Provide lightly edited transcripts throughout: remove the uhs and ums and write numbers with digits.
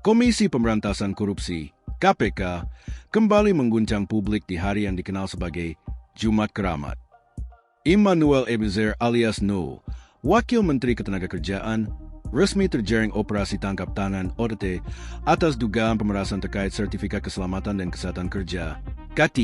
Komisi Pemberantasan Korupsi, KPK, kembali mengguncang publik di hari yang dikenal sebagai Jumat Keramat. Immanuel Ebenezer alias No, Wakil Menteri Ketenagakerjaan, resmi terjaring operasi tangkap tangan OTT atas dugaan pemerasan terkait Sertifikat Keselamatan dan Kesehatan Kerja, K3.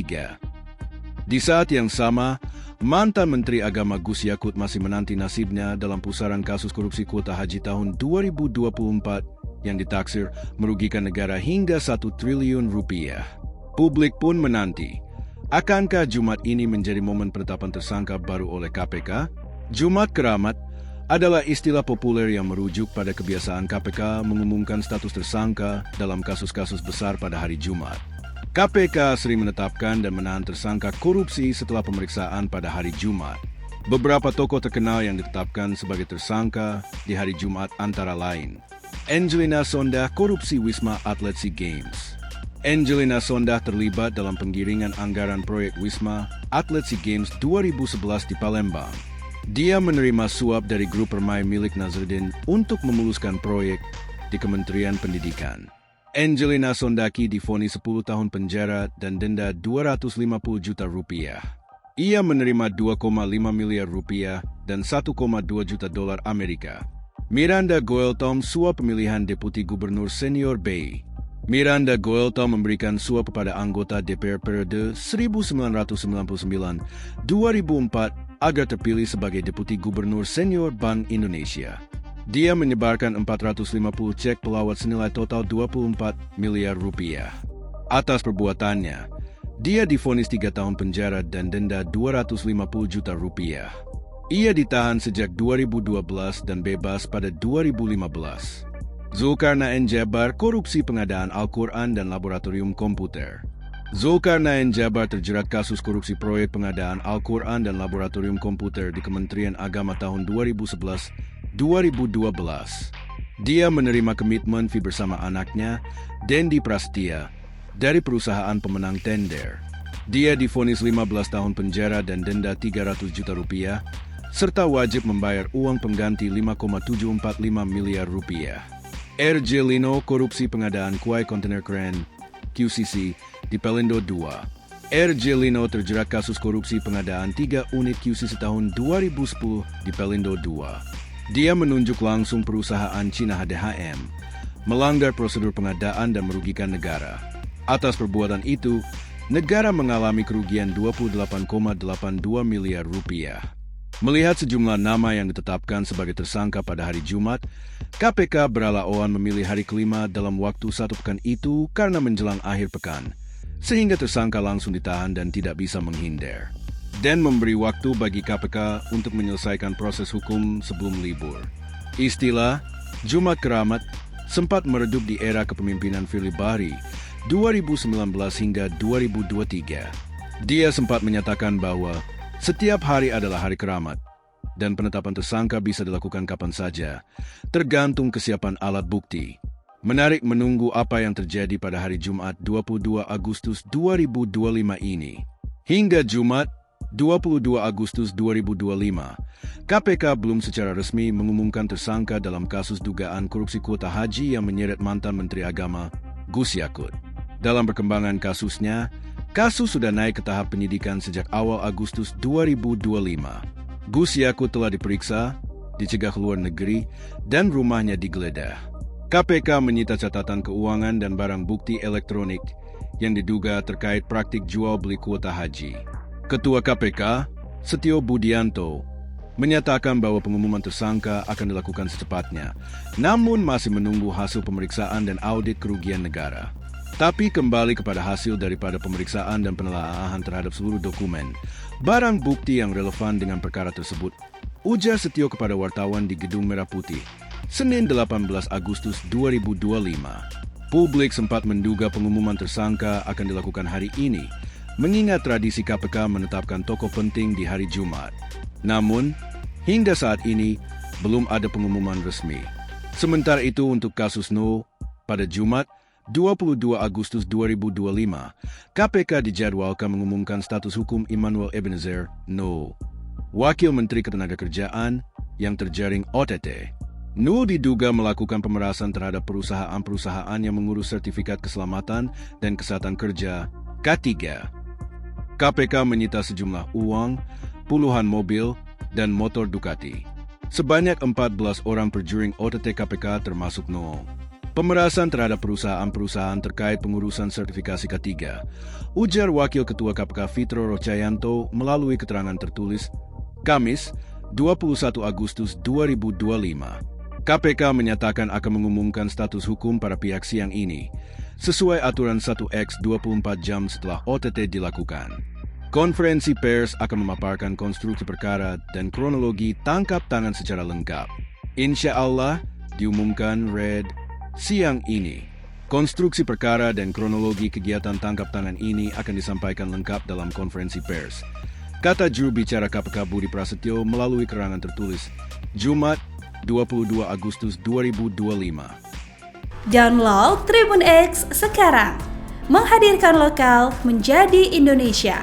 Di saat yang sama, mantan Menteri Agama Gus Yakut masih menanti nasibnya dalam pusaran kasus korupsi kuota haji tahun 2024 yang ditaksir merugikan negara hingga 1 triliun rupiah. Publik pun menanti, akankah Jumat ini menjadi momen penetapan tersangka baru oleh KPK? Jumat Keramat adalah istilah populer yang merujuk pada kebiasaan KPK mengumumkan status tersangka dalam kasus-kasus besar pada hari Jumat. KPK sering menetapkan dan menahan tersangka korupsi setelah pemeriksaan pada hari Jumat. Beberapa tokoh terkenal yang ditetapkan sebagai tersangka di hari Jumat antara lain Angelina Sondah korupsi Wisma Atlet SEA Games. Angelina Sondah terlibat dalam penggiringan anggaran proyek Wisma Atlet SEA Games 2011 di Palembang. Dia menerima suap dari grup permai milik Nazarudin untuk memuluskan proyek di Kementerian Pendidikan. Angelina Sondaki divonis 10 tahun penjara dan denda 250 juta rupiah. Ia menerima 2,5 miliar rupiah dan 1,2 juta dolar Amerika. Miranda Goeltom suap pemilihan Deputi Gubernur Senior Bay. Miranda Goeltom memberikan suap kepada anggota DPR periode 1999-2004 agar terpilih sebagai Deputi Gubernur Senior Bank Indonesia. Dia menyebarkan 450 cek pelawat senilai total 24 miliar rupiah. Atas perbuatannya, dia divonis 3 tahun penjara dan denda 250 juta rupiah. Ia ditahan sejak 2012 dan bebas pada 2015. Zulkarnain Jabar korupsi pengadaan Al-Quran dan laboratorium komputer. Zulkarnain Jabar terjerat kasus korupsi proyek pengadaan Al-Quran dan laboratorium komputer di Kementerian Agama tahun 2011-2012. Dia menerima komitmen fee bersama anaknya, Dendi Prasetya, dari perusahaan pemenang tender. Dia divonis 15 tahun penjara dan denda 300 juta rupiah, serta wajib membayar uang pengganti 5,745 miliar rupiah. RJ Lino korupsi pengadaan kuai kontainer keren, QCC, di Pelindo 2. RJ Lino terjerat kasus korupsi pengadaan 3 unit QCC tahun 2010 di Pelindo 2. Dia menunjuk langsung perusahaan Cina HDHM, melanggar prosedur pengadaan dan merugikan negara. Atas perbuatan itu, negara mengalami kerugian 28,82 miliar rupiah. Melihat sejumlah nama yang ditetapkan sebagai tersangka pada hari Jumat, KPK berala-oan memilih hari kelima dalam waktu 1 pekan itu karena menjelang akhir pekan, sehingga tersangka langsung ditahan dan tidak bisa menghindar, dan memberi waktu bagi KPK untuk menyelesaikan proses hukum sebelum libur. Istilah Jumat Keramat sempat meredup di era kepemimpinan Firly Bahri 2019 hingga 2023. Dia sempat menyatakan bahwa setiap hari adalah hari keramat, dan penetapan tersangka bisa dilakukan kapan saja, tergantung kesiapan alat bukti. Menarik menunggu apa yang terjadi pada hari Jumat 22 Agustus 2025 ini. Hingga Jumat 22 Agustus 2025, KPK belum secara resmi mengumumkan tersangka dalam kasus dugaan korupsi kuota haji yang menyeret mantan Menteri Agama Gus Yakut. Dalam perkembangan kasusnya, kasus sudah naik ke tahap penyidikan sejak awal Agustus 2025. Gus Yakut telah diperiksa, dicegah keluar negeri, dan rumahnya digeledah. KPK menyita catatan keuangan dan barang bukti elektronik yang diduga terkait praktik jual beli kuota haji. Ketua KPK, Setio Budianto, menyatakan bahwa pengumuman tersangka akan dilakukan secepatnya, namun masih menunggu hasil pemeriksaan dan audit kerugian negara. Tapi kembali kepada hasil daripada pemeriksaan dan penelaahan terhadap seluruh dokumen, barang bukti yang relevan dengan perkara tersebut, ujar Setio kepada wartawan di Gedung Merah Putih, Senin 18 Agustus 2025. Publik sempat menduga pengumuman tersangka akan dilakukan hari ini, mengingat tradisi KPK menetapkan tokoh penting di hari Jumat. Namun, hingga saat ini, belum ada pengumuman resmi. Sementara itu untuk kasus No, pada Jumat, 22 Agustus 2025, KPK dijadwalkan mengumumkan status hukum Immanuel Ebenezer No, Wakil Menteri Ketenagakerjaan yang terjaring OTT. Nul diduga melakukan pemerasan terhadap perusahaan-perusahaan yang mengurus sertifikat keselamatan dan kesehatan kerja K3. KPK menyita sejumlah uang, puluhan mobil, dan motor Ducati. Sebanyak 14 orang perjuring OTT KPK termasuk Nul. Pemerasan terhadap perusahaan-perusahaan terkait pengurusan sertifikasi K3, ujar Wakil Ketua KPK Fitro Rocayanto melalui keterangan tertulis Kamis, 21 Agustus 2025. KPK menyatakan akan mengumumkan status hukum para pihak siang ini, sesuai aturan 1X 24 jam setelah OTT dilakukan. Konferensi pers akan memaparkan konstruksi perkara dan kronologi tangkap tangan secara lengkap. Insya Allah, diumumkan Red siang ini. Konstruksi perkara dan kronologi kegiatan tangkap tangan ini akan disampaikan lengkap dalam konferensi pers, kata juru bicara KPK Budi Prasetyo melalui keterangan tertulis Jumat 22 Agustus 2025. Download Tribun X sekarang, menghadirkan lokal menjadi Indonesia.